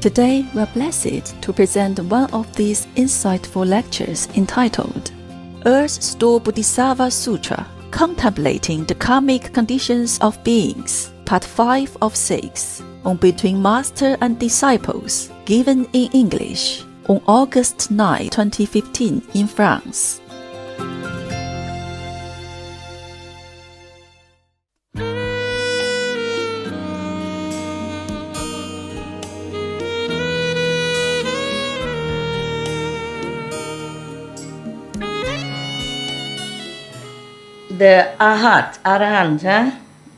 Today, we are blessed to present one of these insightful lectures entitled Earth Store Bodhisattva Sutra, Contemplating the Karmic Conditions of Beings, Part 5 of 6, on Between Master and Disciples, given in English, on August 9, 2015 in France. The Arahant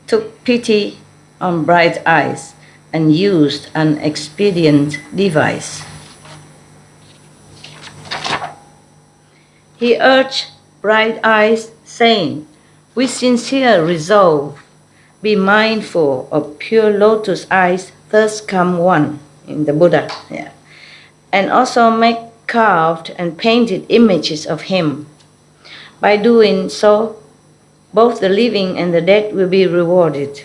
took pity on bright eyes and used an expedient device. He urged bright eyes, saying, "With sincere resolve, be mindful of pure lotus eyes, thus come one," in the Buddha, and also make carved and painted images of him. By doing so, both the living and the dead will be rewarded.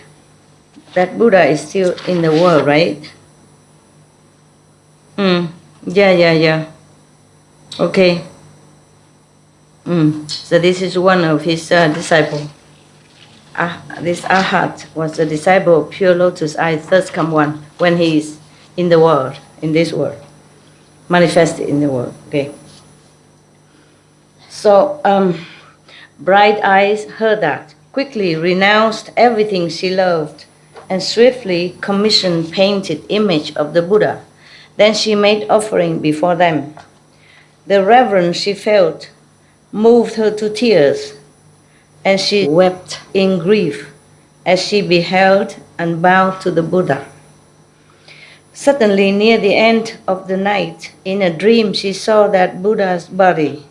That Buddha is still in the world, right? Yeah. Okay. So this is one of his disciples. This Arhat was a disciple of pure lotus eyes, thus come one, when he is in the world, in this world, manifested in the world. Okay. So, Bright Eyes heard that, quickly renounced everything she loved, and swiftly commissioned painted image of the Buddha. Then she made offering before them. The reverence she felt moved her to tears, and she wept in grief as she beheld and bowed to the Buddha. Suddenly, near the end of the night, in a dream she saw that Buddha's body,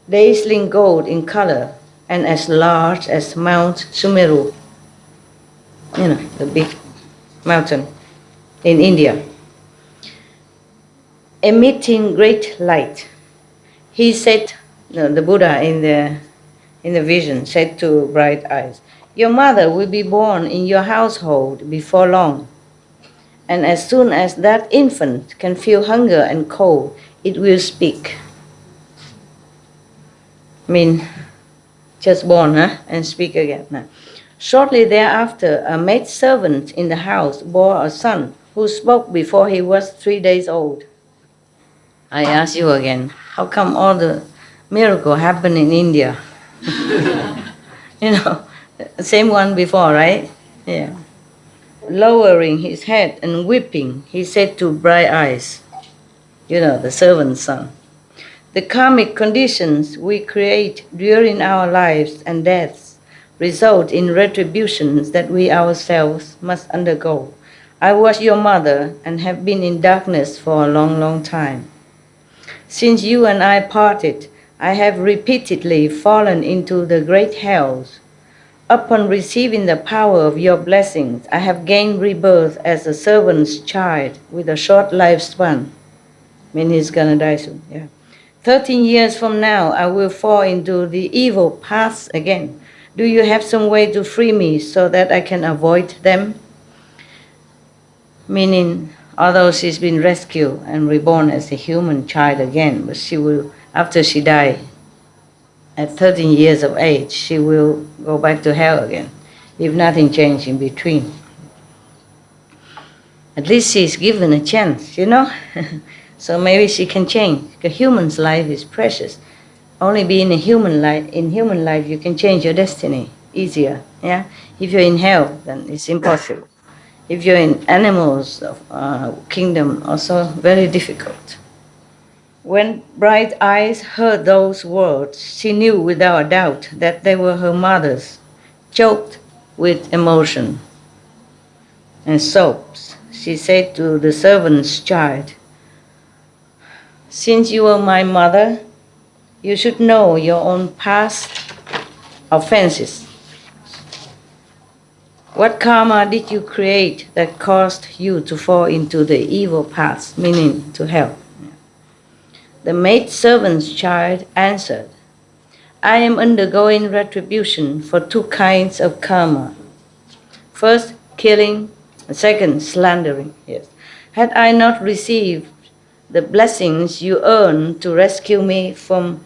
dazzling gold in color, and as large as Mount Sumeru, the big mountain in India, emitting great light. He said, the Buddha in the vision said to Bright Eyes, "Your mother will be born in your household before long, and as soon as that infant can feel hunger and cold, it will speak." Just born, and speak again. Shortly thereafter, a maidservant in the house bore a son who spoke before he was 3 days old. I ask you again, how come all the miracle happen in India? Same one before, right? Yeah. Lowering his head and weeping, he said to Bright Eyes, the servant's son, "The karmic conditions we create during our lives and deaths result in retributions that we ourselves must undergo. I was your mother and have been in darkness for a long, long time. Since you and I parted, I have repeatedly fallen into the great hells. Upon receiving the power of your blessings, I have gained rebirth as a servant's child with a short lifespan." He's gonna die soon, 13 years from now, I will fall into the evil paths again. Do you have some way to free me so that I can avoid them? Meaning, although she's been rescued and reborn as a human child again, but she will, after she dies, at 13 years of age, she will go back to hell again, if nothing changed in between. At least she's given a chance, So maybe she can change. Because human's life is precious. Only being in human life, you can change your destiny easier. If you're in hell, then it's impossible. If you're in animals kingdom, also very difficult. When Bright Eyes heard those words, she knew without a doubt that they were her mother's, choked with emotion and sobs. She said to the servant's child, "Since you are my mother, you should know your own past offenses. What karma did you create that caused you to fall into the evil paths, meaning to hell?" The maidservant's child answered, "I am undergoing retribution for 2 kinds of karma. First, killing, and second, slandering. Had I not received the blessings you earned to rescue me from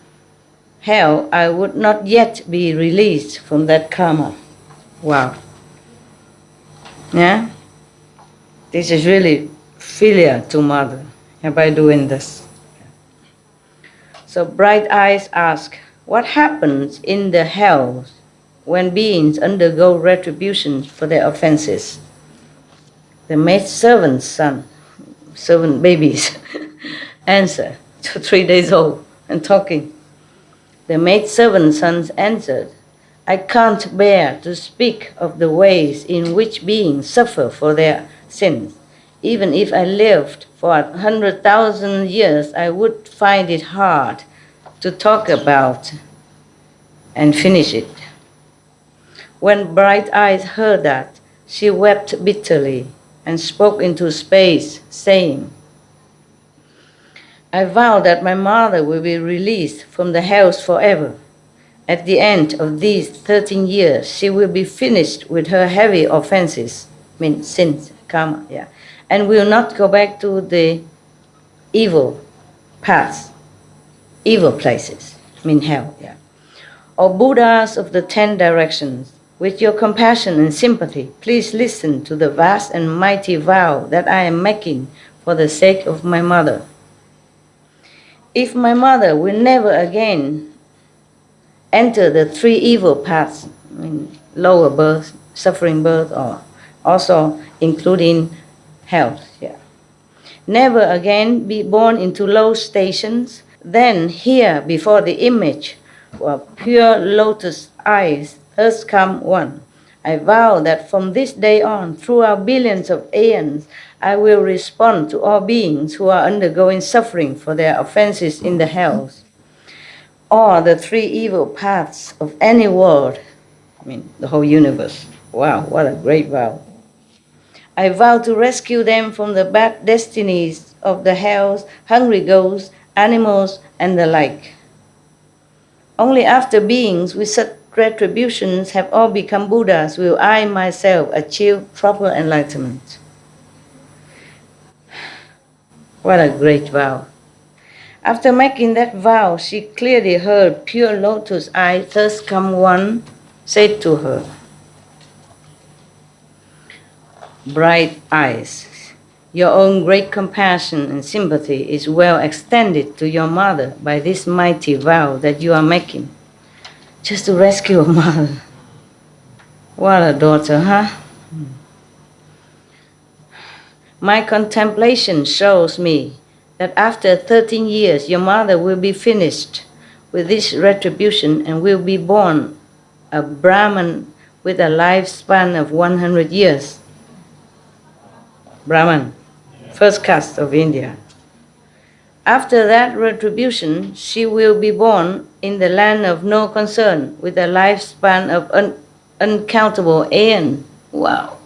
hell, I would not yet be released from that karma. Wow. Yeah? This is really filial to mother by doing this. So Bright Eyes ask, what happens in the hell when beings undergo retribution for their offenses? The maid servant's son, servant babies, answer, 3 days old and talking. The maid servant's son answered, I can't bear to speak of the ways in which beings suffer for their sins. Even if I lived for 100,000 years, I would find it hard to talk about and finish it. When Bright Eyes heard that, she wept bitterly and spoke into space, saying, I vow that my mother will be released from the hells forever. At the end of these 13 years, she will be finished with her heavy offenses, sins, karma, and will not go back to the evil paths, evil places, hell, O Buddhas of the 10 directions, with your compassion and sympathy, please listen to the vast and mighty vow that I am making for the sake of my mother. If my mother will never again enter the 3 evil paths, lower birth, suffering birth, or also including hell, never again be born into low stations, then here before the image of pure lotus eyes, thus come one. I vow that from this day on, throughout billions of aeons, I will respond to all beings who are undergoing suffering for their offenses in the hells, or the 3 evil paths of any world, the whole universe. Wow, what a great vow. I vow to rescue them from the bad destinies of the hells, hungry ghosts, animals, and the like. Only after beings with such retributions have all become Buddhas will I myself achieve proper enlightenment. What a great vow. After making that vow, she clearly heard pure lotus eyes, thus come one, said to her, Bright Eyes, your own great compassion and sympathy is well extended to your mother by this mighty vow that you are making, just to rescue a mother. What a daughter, huh? My contemplation shows me that after 13 years, your mother will be finished with this retribution and will be born a Brahman with a lifespan of 100 years. Brahman, first caste of India. After that retribution, she will be born in the land of no concern with a lifespan of uncountable aeon. Wow.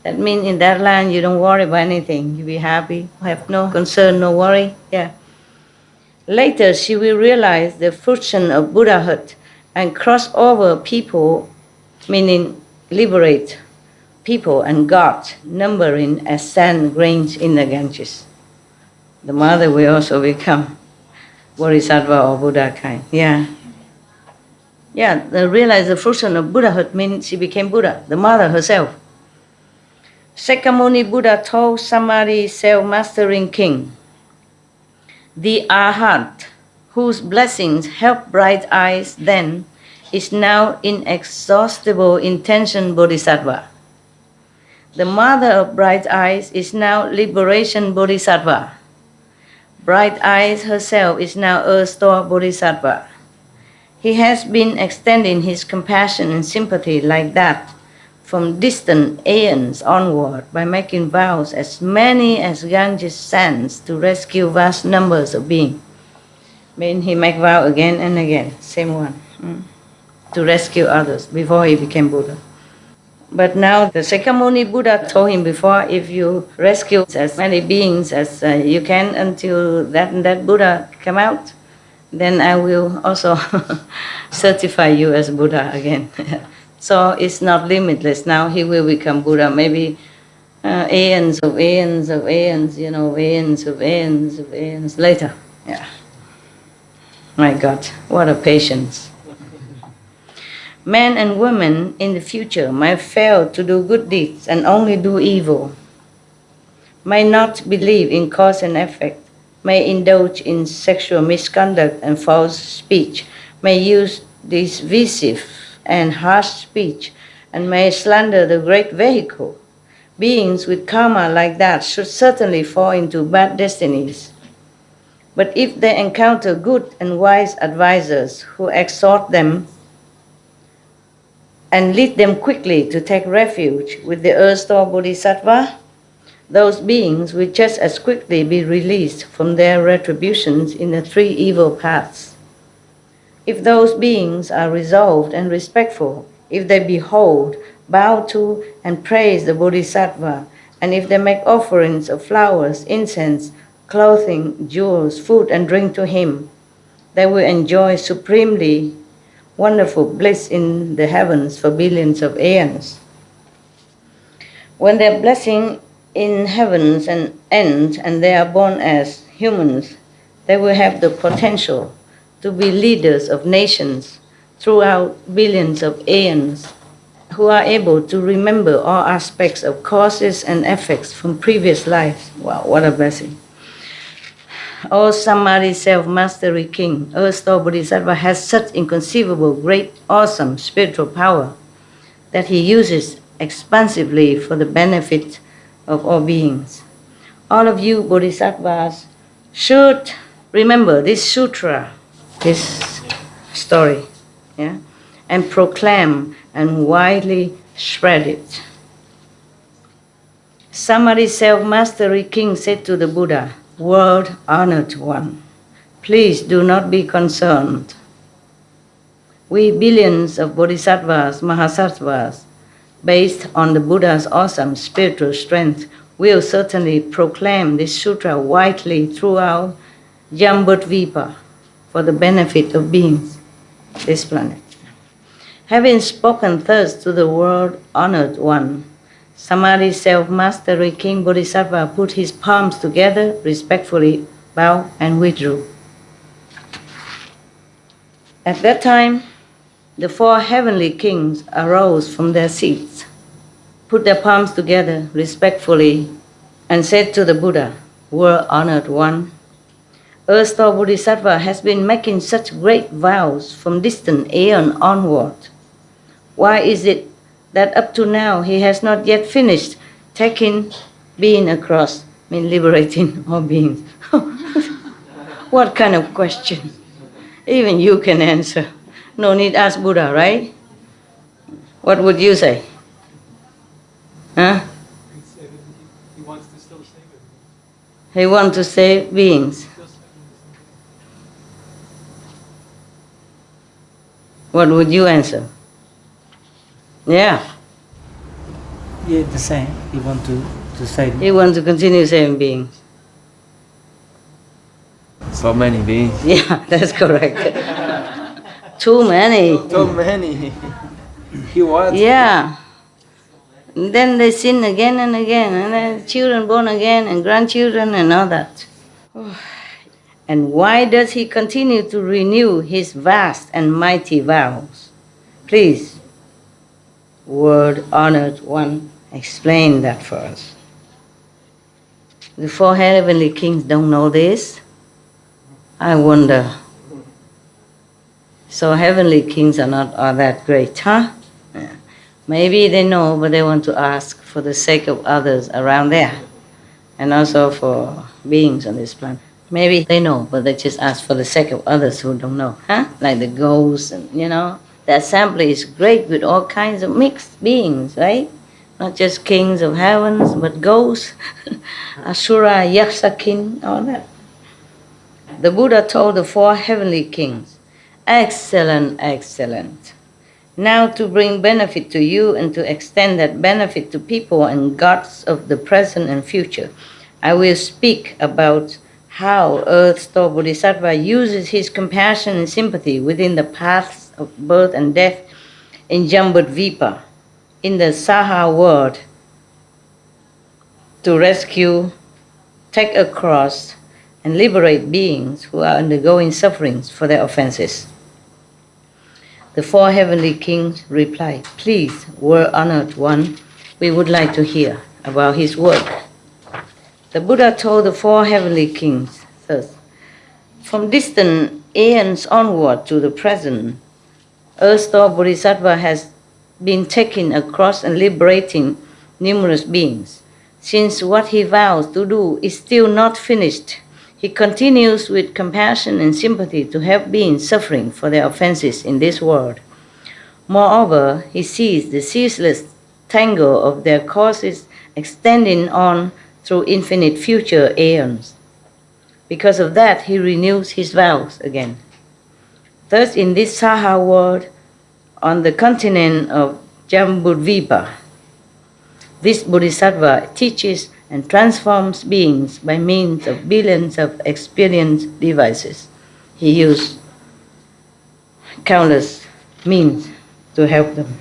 That means in that land you don't worry about anything. You be happy, have no concern, no worry. Later she will realize the fruition of Buddhahood and cross over people, meaning liberate people and God, numbering as sand grains in the Ganges. The mother will also become Bodhisattva or Buddha kind. Realize the fruition of Buddhahood means she became Buddha, the mother herself. Sakyamuni Buddha told Samadhi self-mastering king, the Arhat, whose blessings helped Bright Eyes then, is now inexhaustible intention Bodhisattva. The mother of Bright Eyes is now liberation Bodhisattva. Bright Eyes herself is now Earth Store Bodhisattva. He has been extending his compassion and sympathy like that from distant aeons onward by making vows as many as Ganges sands to rescue vast numbers of beings. He make vow again and again, same one, to rescue others before he became Buddha. But now the Sakyamuni Buddha told him before, if you rescue as many beings as you can until that Buddha come out, then I will also certify you as Buddha again. So it's not limitless. Now he will become Buddha maybe Aeons of aeons of aeons, aeons of aeons of aeons later. Yeah. My God, what a patience. Men and women in the future might fail to do good deeds and only do evil, may not believe in cause and effect, may indulge in sexual misconduct and false speech, may use divisive and harsh speech, and may slander the great vehicle. Beings with karma like that should certainly fall into bad destinies. But if they encounter good and wise advisors who exhort them and lead them quickly to take refuge with the erstwhile bodhisattva, those beings will just as quickly be released from their retributions in the three evil paths. If those beings are resolved and respectful, if they behold, bow to, and praise the bodhisattva, and if they make offerings of flowers, incense, clothing, jewels, food, and drink to him, they will enjoy supremely wonderful bliss in the heavens for billions of aeons. When their blessing in heavens ends and they are born as humans, they will have the potential to be leaders of nations throughout billions of aeons, who are able to remember all aspects of causes and effects from previous lives. Wow, what a blessing. O Samadhi Self-Mastery King, erstwhile Bodhisattva has such inconceivable, great, awesome spiritual power that he uses expansively for the benefit of all beings. All of you Bodhisattvas should remember this sutra, this story, yeah, and proclaim and widely spread it. Samadhi Self-Mastery King said to the Buddha, "World honored one, please do not be concerned. We billions of bodhisattvas, mahasattvas, based on the Buddha's awesome spiritual strength, will certainly proclaim this sutra widely throughout Jambudvipa for the benefit of beings, this planet." Having spoken thus to the world honored one, Samadhi Self-Mastery King Bodhisattva put his palms together, respectfully bowed, and withdrew. At that time, the four heavenly kings arose from their seats, put their palms together respectfully, and said to the Buddha, "World honored one, erstwhile Bodhisattva has been making such great vows from distant aeon onward. Why is it that up to now he has not yet finished taking being across, liberating all beings?" What kind of question? Even you can answer. No need ask Buddha, right? What would you say? Huh? He wants to still save it. He wants to save beings. What would you answer? Yeah. Yeah, the same. He want to save. He wants to continue saving beings. So many beings. Yeah, that's correct. Too many. So many. He wants. Yeah. And then they sin again and again, and then children born again, and grandchildren, and all that. And why does he continue to renew his vast and mighty vows? Please, World honored one, explain that for us. The four heavenly kings don't know this? I wonder. So heavenly kings are not all that great, huh? Yeah. Maybe they know, but they want to ask for the sake of others around there, and also for beings on this planet. Maybe they know, but they just ask for the sake of others who don't know, huh? Like the ghosts, and the assembly is great with all kinds of mixed beings, right? Not just kings of heavens, but ghosts, Asura, Yaksa king, all that. The Buddha told the four heavenly kings, "Excellent, excellent. Now to bring benefit to you and to extend that benefit to people and gods of the present and future, I will speak about how erstwhile Bodhisattva uses his compassion and sympathy within the paths of birth and death in Jambudvipa, in the Saha world, to rescue, take a cross, and liberate beings who are undergoing sufferings for their offenses. The four heavenly kings replied, "Please, world honored one, we would like to hear about his work." The Buddha told the four heavenly kings thus, "From distant aeons onward to the present, Earth-store Bodhisattva has been taking a cross and liberating numerous beings. Since what he vows to do is still not finished, he continues with compassion and sympathy to help beings suffering for their offenses in this world. Moreover, he sees the ceaseless tangle of their causes extending on through infinite future aeons. Because of that, he renews his vows again. Thus, in this Saha world, on the continent of Jambudvipa, this Bodhisattva teaches and transforms beings by means of billions of experience devices. He used countless means to help them."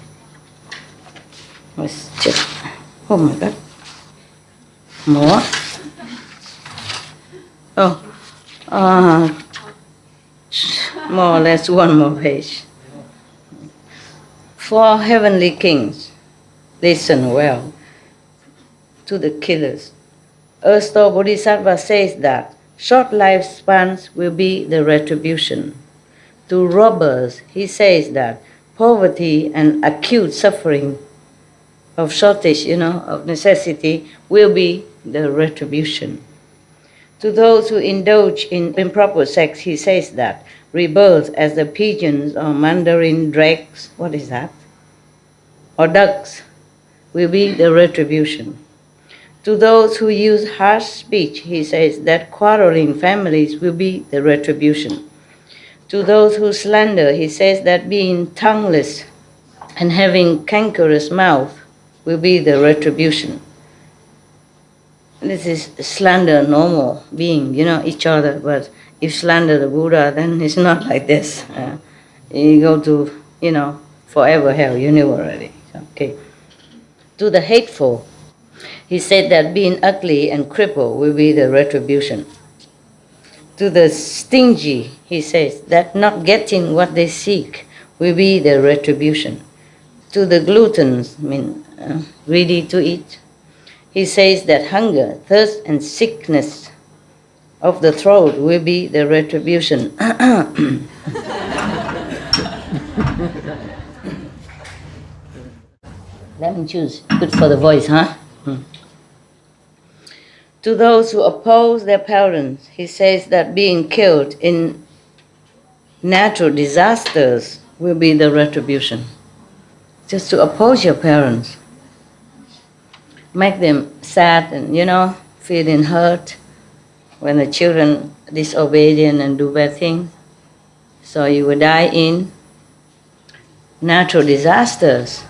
Let's check. Oh my God. More. More or less one more page. Four heavenly kings, listen well to the killers. Earth-store Bodhisattva says that short lifespans will be the retribution. To robbers, he says that poverty and acute suffering of shortage, of necessity will be the retribution. To those who indulge in improper sex, he says that rebirth as the pigeons or mandarin drakes, what is that? Or ducks, will be the retribution. To those who use harsh speech, he says that quarreling families will be the retribution. To those who slander, he says that being tongueless and having cankerous mouth will be the retribution. This is slander normal being, each other, but if slander the Buddha, then it's not like this. You go to, forever hell, you knew already. Okay. To the hateful, he said that being ugly and crippled will be the retribution. To the stingy, he says that not getting what they seek will be the retribution. To the gluttons, greedy to eat, he says that hunger, thirst, and sickness of the throat will be the retribution. Lemon juice, good for the voice, huh? To those who oppose their parents, he says that being killed in natural disasters will be the retribution. Just to oppose your parents, make them sad and, feeling hurt when the children disobedient and do bad things. So you will die in natural disasters.